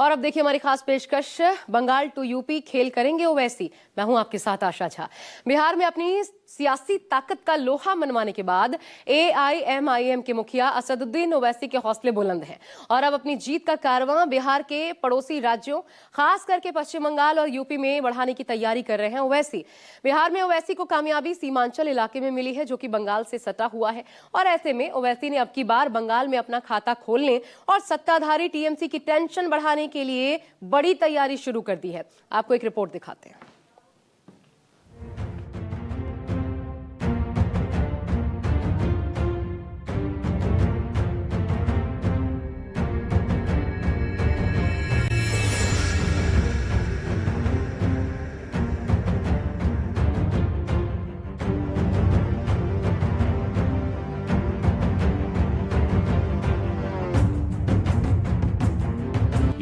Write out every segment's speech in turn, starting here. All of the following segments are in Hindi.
और अब देखिए हमारी खास पेशकश, बंगाल टू यूपी खेल करेंगे ओवैसी। मैं हूं आपके साथ आशा झा। बिहार में अपनी सियासी ताकत का लोहा मनवाने के बाद AIMIM के मुखिया असदुद्दीन ओवैसी के हौसले बुलंद हैं और अब अपनी जीत का कारवां बिहार के पड़ोसी राज्यों, खास करके पश्चिम बंगाल और यूपी में बढ़ाने की तैयारी कर रहे हैं ओवैसी। बिहार में ओवैसी को कामयाबी सीमांचल इलाके में मिली है, जो कि बंगाल से सटा हुआ है, और ऐसे में ओवैसी ने अब की बार बंगाल में अपना खाता खोलने और सत्ताधारी TMC की टेंशन बढ़ाने के लिए बड़ी तैयारी शुरू कर दी है। आपको एक रिपोर्ट दिखाते हैं।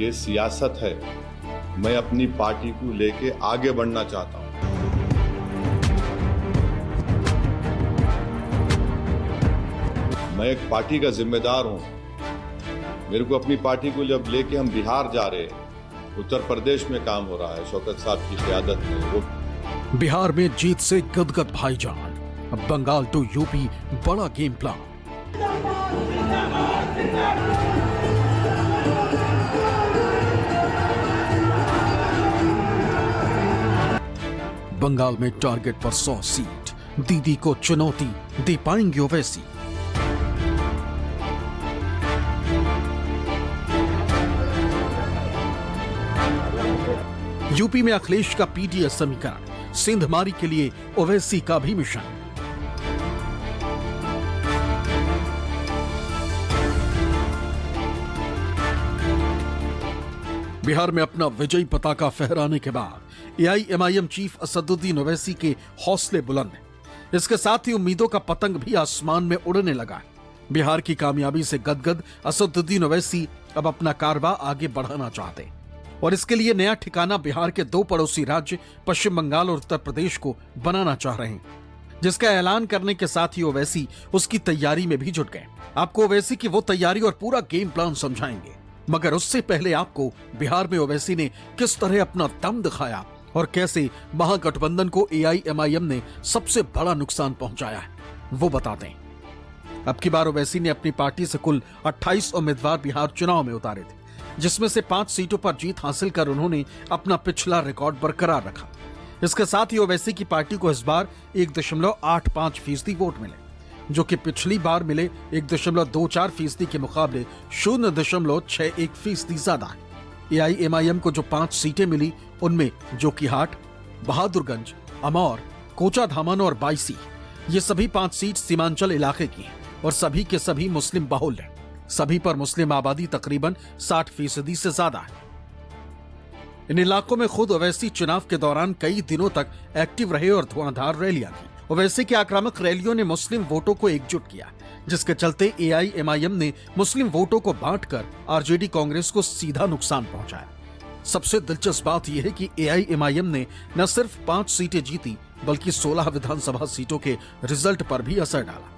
ये सियासत है। मैं अपनी पार्टी को लेके आगे बढ़ना चाहता हूं। मैं एक पार्टी का जिम्मेदार हूं। मेरे को अपनी पार्टी को जब लेके हम बिहार जा रहे हैं, उत्तर प्रदेश में काम हो रहा है शौकत साहब की क़यादत में। वो बिहार में जीत से गदगद भाईजान, अब बंगाल टू यूपी बड़ा गेम प्लान। बंगाल में टारगेट पर 100 सीट, दीदी को चुनौती दे पाएंगे ओवैसी। यूपी में अखिलेश का PDS समीकरण, सिंधमारी के लिए ओवैसी का भी मिशन। बिहार में अपना विजयी पताका फहराने के बाद AIMIM चीफ असदुद्दीन ओवैसी के हौसले बुलंद हैं। इसके साथ ही उम्मीदों का पतंग भी आसमान में उड़ने लगा है। बिहार की कामयाबी से गदगद असदुद्दीन ओवैसी अब अपना कारवा आगे बढ़ाना चाहते हैं और इसके लिए नया ठिकाना बिहार के 2 पड़ोसी राज्य पश्चिम बंगाल और उत्तर प्रदेश को बनाना चाह रहे हैं, जिसका ऐलान करने के साथ ही ओवैसी उसकी तैयारी में भी जुट गए। आपको ओवैसी की वो तैयारी और पूरा गेम प्लान समझाएंगे, मगर उससे पहले आपको बिहार में ओवैसी ने किस तरह अपना दम दिखाया और कैसे महागठबंधन को AIMIM ने सबसे बड़ा नुकसान पहुंचाया है, वो बताते हैं। अब की बार ओवैसी ने अपनी पार्टी से कुल 28 उम्मीदवार बिहार चुनाव में उतारे थे, जिसमें से 5 सीटों पर जीत हासिल कर उन्होंने अपना पिछला रिकॉर्ड बरकरार रखा। इसके साथ ही ओवैसी की पार्टी को इस बार 1.85% वोट मिले, जो कि पिछली बार मिले 1.24% के मुकाबले 0.61% ज्यादा है। AIMIM को जो 5 सीटें मिली, उनमें जोकीहाट, बहादुरगंज, अमौर, कोचाधामन और बायसी, ये सभी 5 सीट सीमांचल इलाके की हैं और सभी के सभी मुस्लिम बहुल हैं। सभी पर मुस्लिम आबादी तकरीबन 60% से ज्यादा है। इन इलाकों में खुद ओवैसी चुनाव के दौरान कई दिनों तक एक्टिव रहे और धुआंधार रैलियां की। ओवैसी की आक्रामक रैलियों ने मुस्लिम वोटों को एकजुट किया, जिसके चलते AIMIM ने मुस्लिम वोटों को बांटकर RJD कांग्रेस को सीधा नुकसान पहुंचाया। सबसे दिलचस्प बात यह है कि AIMIM ने न सिर्फ 5 सीटें जीती, बल्कि 16 विधानसभा सीटों के रिजल्ट पर भी असर डाला,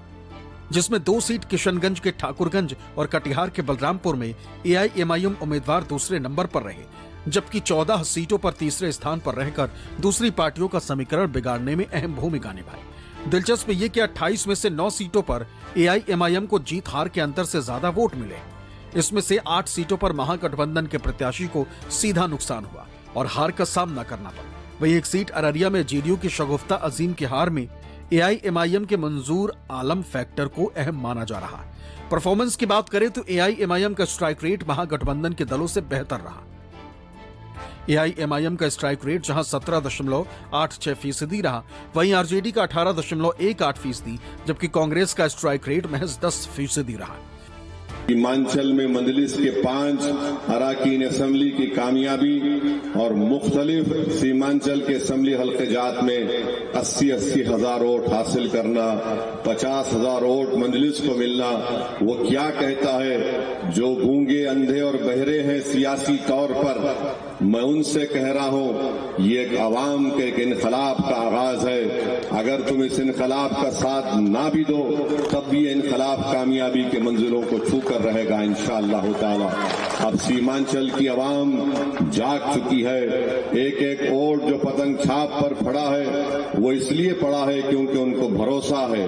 जिसमें 2 सीट किशनगंज के ठाकुरगंज और कटिहार के बलरामपुर में AIMIM उम्मीदवार दूसरे नंबर पर रहे, जबकि 14 सीटों पर तीसरे स्थान पर रहकर दूसरी पार्टियों का समीकरण बिगाड़ने में अहम भूमिका निभाई। दिलचस्प ये कि 28 में से 9 सीटों पर AIMIM को जीत हार के अंतर से ज्यादा वोट मिले। इसमें से 8 सीटों पर महागठबंधन के प्रत्याशी को सीधा नुकसान हुआ और हार का सामना करना पड़ा। वही एक सीट अररिया में JDU की शगुफ्ता अजीम की हार में AIMIM के मंजूर आलम फैक्टर को अहम माना जा रहा है। परफॉर्मेंस की बात करें तो AIMIM का स्ट्राइक रेट महागठबंधन के दलों से बेहतर रहा। AIMIM का स्ट्राइक रेट जहां 17.86% रहा, वहीं RJD का 18.18%, जबकि कांग्रेस का स्ट्राइक रेट महज 10% रहा। सीमांचल में मंजलिस के 5 अराकीन असेंबली की कामयाबी और मुख्तलिफ सीमांचल के असेंबली हल्क़ात में 80-80 हजार वोट हासिल करना, 50 हजार वोट मंजलिस को मिलना, वो क्या कहता है? जो गूंगे, अंधे और बहरे हैं सियासी तौर पर, मैं उनसे कह रहा हूं, ये एक अवाम के एक इनकलाब का आगाज है। अगर तुम इस इनकलाब का साथ ना भी दो, तब भी ये इनकलाब कामयाबी के मंजिलों को छू होकर रहेगा इंशाअल्लाह ताला। अब सीमांचल की आवाम जाग चुकी है। एक एक वोट जो पतंग छाप पर पड़ा है वो इसलिए पड़ा है क्योंकि उनको भरोसा है,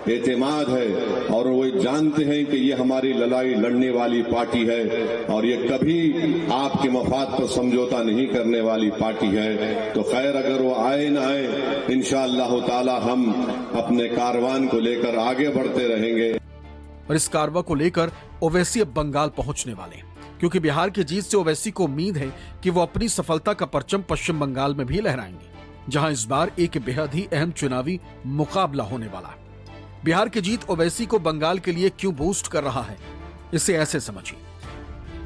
एतमाद है, और वो जानते हैं कि ये हमारी लड़ाई लड़ने वाली पार्टी है और ये कभी आपके मफाद पर समझौता नहीं करने वाली पार्टी है। तो खैर, अगर वो आए न आए, इंशाअल्लाह ताला हम अपने कारवान को लेकर आगे बढ़ते रहेंगे। और इस कारवा को लेकर ओवैसी अब बंगाल पहुंचने वाले हैं, क्योंकि बिहार की जीत से ओवैसी को उम्मीद है कि वो अपनी सफलता का परचम पश्चिम बंगाल में भी लहराएंगे, जहां इस बार एक बेहद ही अहम चुनावी मुकाबला होने वाला है। बिहार की जीत ओवैसी को बंगाल के लिए क्यों बूस्ट कर रहा है, इसे ऐसे समझिए।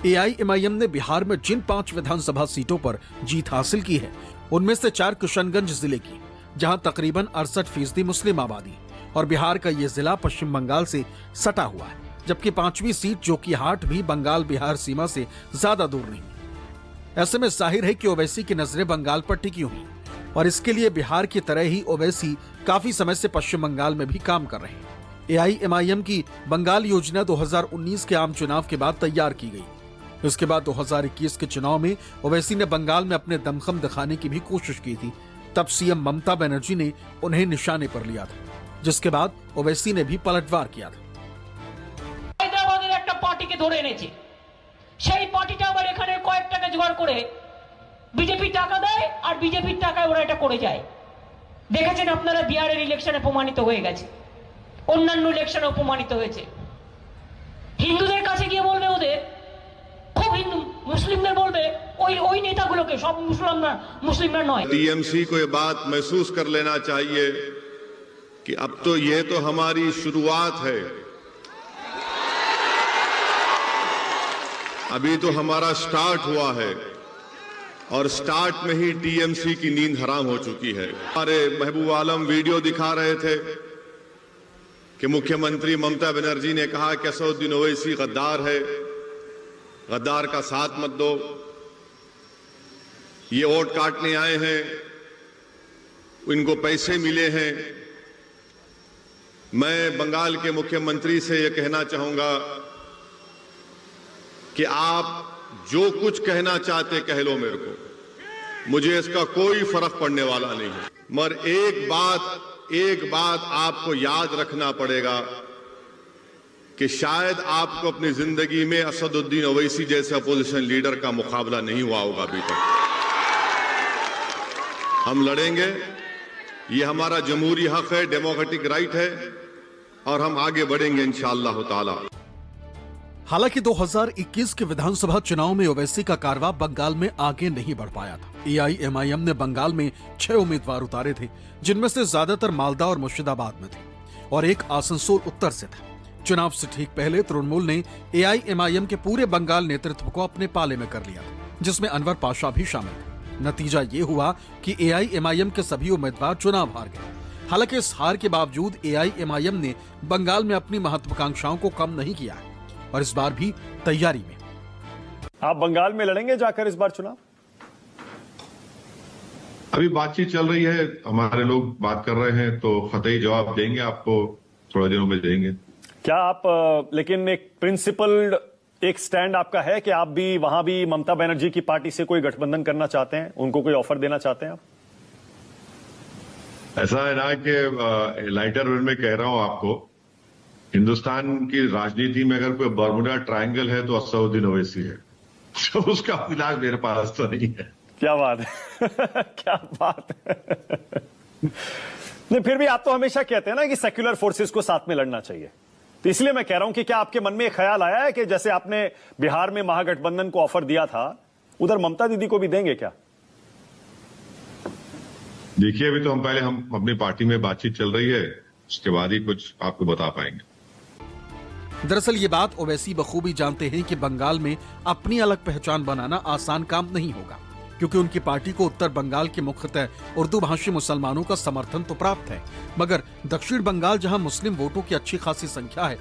एआईएमआईएम ने बिहार में जिन 5 विधानसभा सीटों पर जीत हासिल की है, उनमें से 4 किशनगंज जिले की, जहां तकरीबन 68% मुस्लिम आबादी, और बिहार का ये जिला पश्चिम बंगाल से सटा हुआ है, जबकि 5वीं सीट जोकीहाट भी बंगाल बिहार सीमा से ज्यादा दूर नहीं है। ऐसे में जाहिर है कि ओवैसी की नजरें बंगाल पर टिकी हुई, और इसके लिए बिहार की तरह ही ओवैसी काफी समय से पश्चिम बंगाल में भी काम कर रहे हैं। एआईएमआईएम की बंगाल योजना 2019 के आम चुनाव के बाद तैयार की गई। उसके बाद 2021 के चुनाव में ओवैसी ने बंगाल में अपने दमखम दिखाने की भी कोशिश की थी। तब सीएम ममता बनर्जी ने उन्हें निशाने पर लिया था, जिसके बाद ओवैसी ने भी पलटवार किया था। হায়দ্রাবাদের একটা পার্টিকে ধরে এনেছে, সেই পার্টিটা আবার এখানে কয়েক টাকা জোগাড় করে বিজেপি টাকা দেয় আর বিজেপির টাকায় ওরা এটা করে যায়। দেখেছেন আপনারা, বিহারের ইলেকশনে প্রমাণিত হয়ে গেছে, অন্যান্য ইলেকশনেও প্রমাণিত হয়েছে। হিন্দুদের কাছে গিয়ে বলবে ওদের খুব হিন্দু, মুসলিমদের বলবে ওই নেতাগুলোকে, সব মুসলিমরা নয়। टीएमसी को ये बात महसूस कर लेना चाहिए कि अब तो ये तो हमारी शुरुआत है, अभी तो हमारा स्टार्ट हुआ है, और स्टार्ट में ही टीएमसी की नींद हराम हो चुकी है। हमारे महबूब आलम वीडियो दिखा रहे थे कि मुख्यमंत्री ममता बनर्जी ने कहा कि असदुद्दीन ओवैसी गद्दार है, गद्दार का साथ मत दो, ये वोट काटने आए हैं, इनको पैसे मिले हैं। मैं बंगाल के मुख्यमंत्री से यह कहना चाहूंगा कि आप जो कुछ कहना चाहते कह लो मेरे को, मुझे इसका कोई फर्क पड़ने वाला नहीं है। मगर एक बात आपको याद रखना पड़ेगा कि शायद आपको अपनी जिंदगी में असदुद्दीन ओवैसी जैसे अपोजिशन लीडर का मुकाबला नहीं हुआ होगा अभी तक। हम लड़ेंगे, ये हमारा जमहूरी हक है, डेमोक्रेटिक राइट है, और हम आगे बढ़ेंगे इंशाअल्लाह ताला। हालांकि 2021 के विधानसभा चुनाव में ओवैसी का कारवा बंगाल में आगे नहीं बढ़ पाया था। एआईएमआईएम ने बंगाल में 6 उम्मीदवार उतारे थे, जिनमें से ज्यादातर मालदा और मुर्शिदाबाद में थे, और एक आसनसोल उत्तर से था। चुनाव से ठीक पहले तृणमूल ने एआईएमआईएम के पूरे बंगाल नेतृत्व को अपने पाले में कर लिया, जिसमें अनवर पाशा भी शामिल थे। नतीजा ये हुआ कि एआईएमआईएम के सभी उम्मीदवार चुनाव हार गए। हालांकि इस हार के बावजूद एआईएमआईएम ने बंगाल में अपनी महत्वाकांक्षाओं को कम नहीं किया है, और इस बार भी तैयारी में। आप बंगाल में लड़ेंगे जाकर इस बार चुनाव? अभी बातचीत चल रही है, हमारे लोग बात कर रहे हैं, तो ख़तई जवाब देंगे आपको, थोड़े दिनों में देंगे। क्या आप लेकिन एक प्रिंसिपल एक स्टैंड आपका है कि आप भी वहां भी ममता बनर्जी की पार्टी से कोई गठबंधन करना चाहते हैं, उनको कोई ऑफर देना चाहते हैं आप? ऐसा है ना कि लाइटर वे में कह रहा हूं आपको, हिंदुस्तान की राजनीति में अगर कोई बर्मुडा ट्रायंगल है तो असदुद्दीन ओवैसी है, तो उसका इलाज मेरे पास तो नहीं है। क्या बात है क्या बात है। नहीं, फिर भी आप तो हमेशा कहते हैं ना कि सेक्युलर फोर्सेस को साथ में लड़ना चाहिए, तो इसलिए मैं कह रहा हूं कि क्या आपके मन में एक ख्याल आया है कि जैसे आपने बिहार में महागठबंधन को ऑफर दिया था, उधर ममता दीदी को भी देंगे क्या? देखिए, अभी तो हम अपनी पार्टी में बातचीत चल रही है, उसके बाद ही कुछ आपको बता पाएंगे। दरअसल ये बात ओवैसी बखूबी जानते हैं कि बंगाल में अपनी अलग पहचान बनाना आसान काम नहीं होगा, क्योंकि उनकी पार्टी को उत्तर बंगाल के मुख्यतः उर्दू भाषी मुसलमानों का समर्थन तो प्राप्त है, मगर दक्षिण बंगाल जहां मुस्लिम वोटों की अच्छी खासी संख्या है,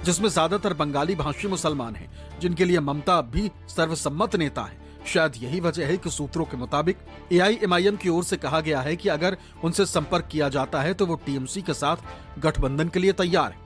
जिसमें ज्यादातर बंगाली भाषी मुसलमान हैं, जिनके लिए ममता अब भी सर्वसम्मत नेता है। शायद यही वजह है कि सूत्रों के मुताबिक एआईएमआईएम की ओर से कहा गया है कि अगर उनसे संपर्क किया जाता है तो वो टीएमसी के साथ गठबंधन के लिए तैयार है।